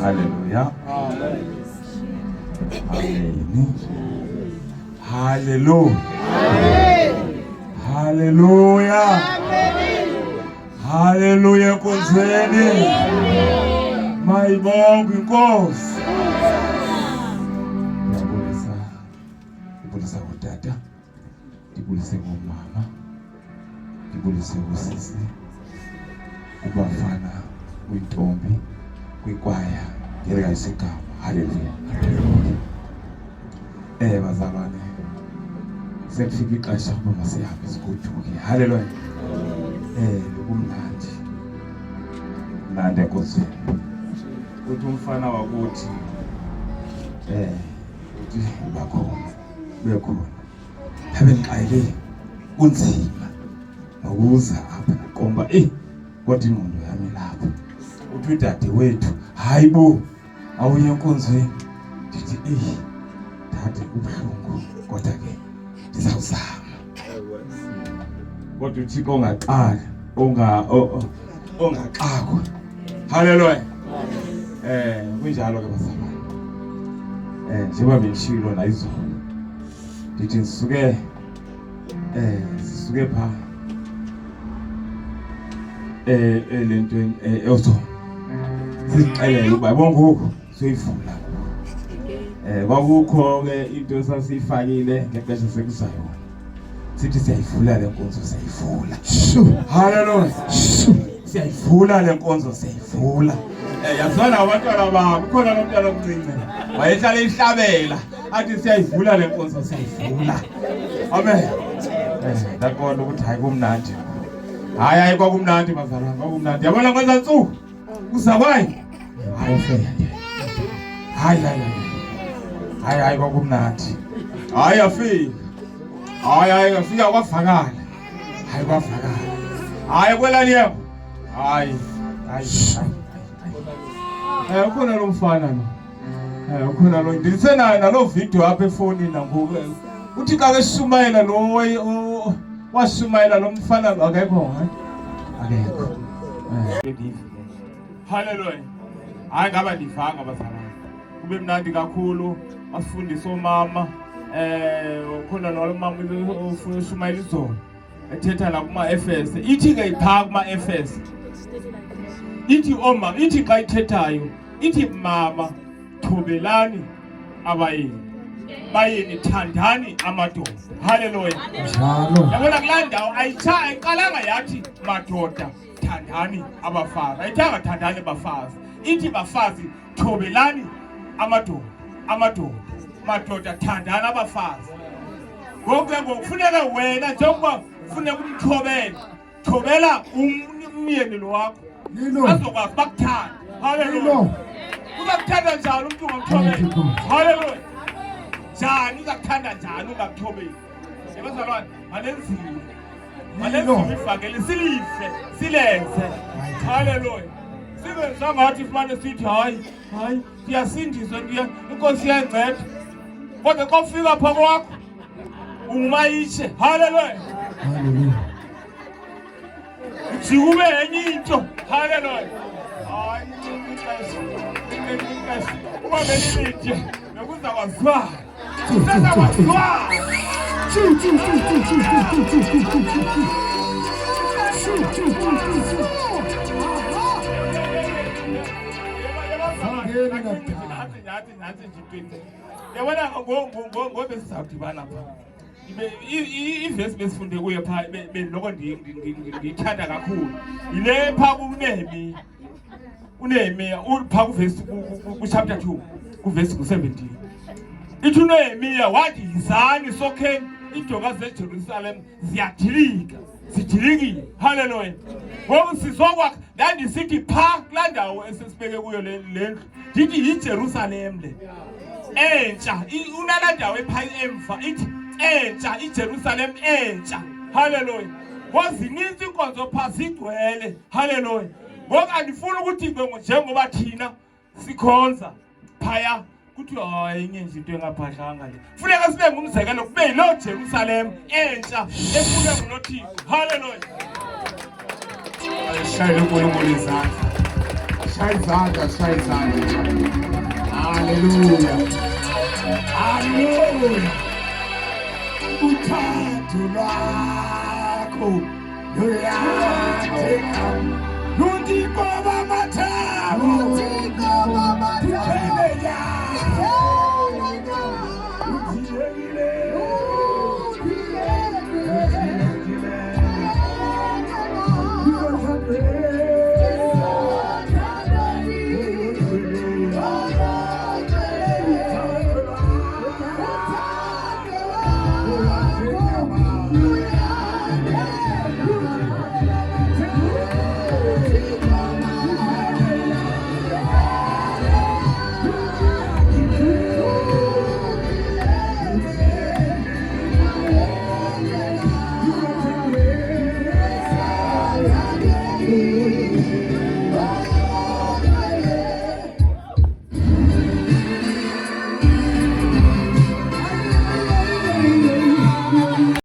Hallelujah. Amen. Hallelujah. Hallelujah. Hallelujah konzeni. Mayibonke inkosi. Ndibulisa kutata. Ndibulise kumama. Ndibulise kusisi. Kubafana, kwintombi, kwikwaya, ngelika isigaba. Hallelujah. Bazalwane. Sekufika ixesha ukuba masihambe sigoduke. Hallelujah. Kumnandi. Mnandi enkozini. Uthi umfana wakuthi uthi ubekhona. Habe ngiqayile kunzima. Nokuza apha komba kodwa ingqondo yami lapha. Uthi udade wethu, hayibo awuye enkonzweni. Ndithi dade kubuhlungu kodwa ke ndizawuzama. Kodwa uThixo ongaqala, ongaqakwa. Hallelujah. Kunjalo ke bazalwane. Njengoba bengishilo la izolo. Ndithi sisuke pha lentweni ezo sixelele ukuba bongoku soyivula. Kwakukho ke into esasifakile ngexesha sekuzayo. Sithi siyayivula le nkonzo siyayivula. Hallelujah. Siyayivula le nkonzo siyayivula. Yazana abantwana babo khona nomntwana omncinci. Wayehlala ihlabela athi siyayivula le nkonzo siyayivula. Amen. Ndaqonda ukuthi hayi kumnandi. Hayi kwakumnandi bazalwane, kwakumnandi. Yabona kwenza nsuku uzakwayi. Hayi kwakumnandi. Hayi afika. Hayi afika kwavakala. Hayi kwavakala. Hayi kwelaliye. Hayi. Ukhona lo mfana lo. Ukhona lo ndisena nalo video apha efonini nangoku. Uthi xa keshumayela lo washumayela lo mfana akekho. Akekho. Hallelujah. Hayi ngaba ndivanga bazalwane. Kube mnandi kakhulu. Asifundise omama. Khona lo mama ushumayela izolo. Ethetha la kuma FS. Ithi ke ipha kuma FS. Ithi omama, ithi xa ithethayo. Ithi mama thobelani abayeni. Bayeni thandani amadoda. Hallelujah. Njalo. Yabona kulaa ndawo ayiqalanga yathi madoda thandani abafazi. Ayithanga thandani abafazi. Ithi bafazi thobelani amadoda. Madoda thandani abafazi. Ngoku kufuneka wena njengoba ufuneka umthobela. Thobela umyeni lo wakho. Azokwazi bakuthanda. Hallelujah. Uzakuthanda njalo umuntu ongamthobela. Hallelujah. Njani uzakuthanda njani ungakuthobeli? Yabazalwane, malenzile ifakele silihle, silenze. Hallelujah. Sibenza ngathi ifumane sithi hayi, siyasindiswa inkosi iyanceda. Kodwa xa ufika pha kwakho ungumayishe. Hallelujah. Ujikube enye into. Hallelujah. Hayi inkashi. Uma belilithe nokuza kwazwa. Sasa kwazwa. Nathi njipinde. Yabona ngobe sizawudibana pha. Ivesi besifunde kuyo pha beloko ngithanda kakhulu. Yile pha uNehemiya upha kuvesi ku-chapter 2 kuvesi ku-17. Ithi uNehemiya wathi yizani sokheni iindoda zeJerusalem zidilikile. Hallelujah. Ngoku sizokwakha ndandisithi pha kulaa ndawo esesibeke kuyo le ndlu ndithi yiJerusalem le entsha. Unalaa ndawo epha emva ithi entsha, iJerusalem entsha. Hallelujah. Ngoku zininzi iinkonzo pha zigcwele. Hallelujah. Ngoku andifuni ukuthi njengoba thina sikhonza phaya kuthiwa hayi enye nje into engaphahlanga le. Funeka sibe ngumzekelo kube yiloo Jerusalem entsha efuneka nguNothixo. Hallelujah. Shayela uNkulunkulu izandla. Shayizandla. Hallelujah. Hallelujah. Uthando lwakho luyatheka. Lundi baba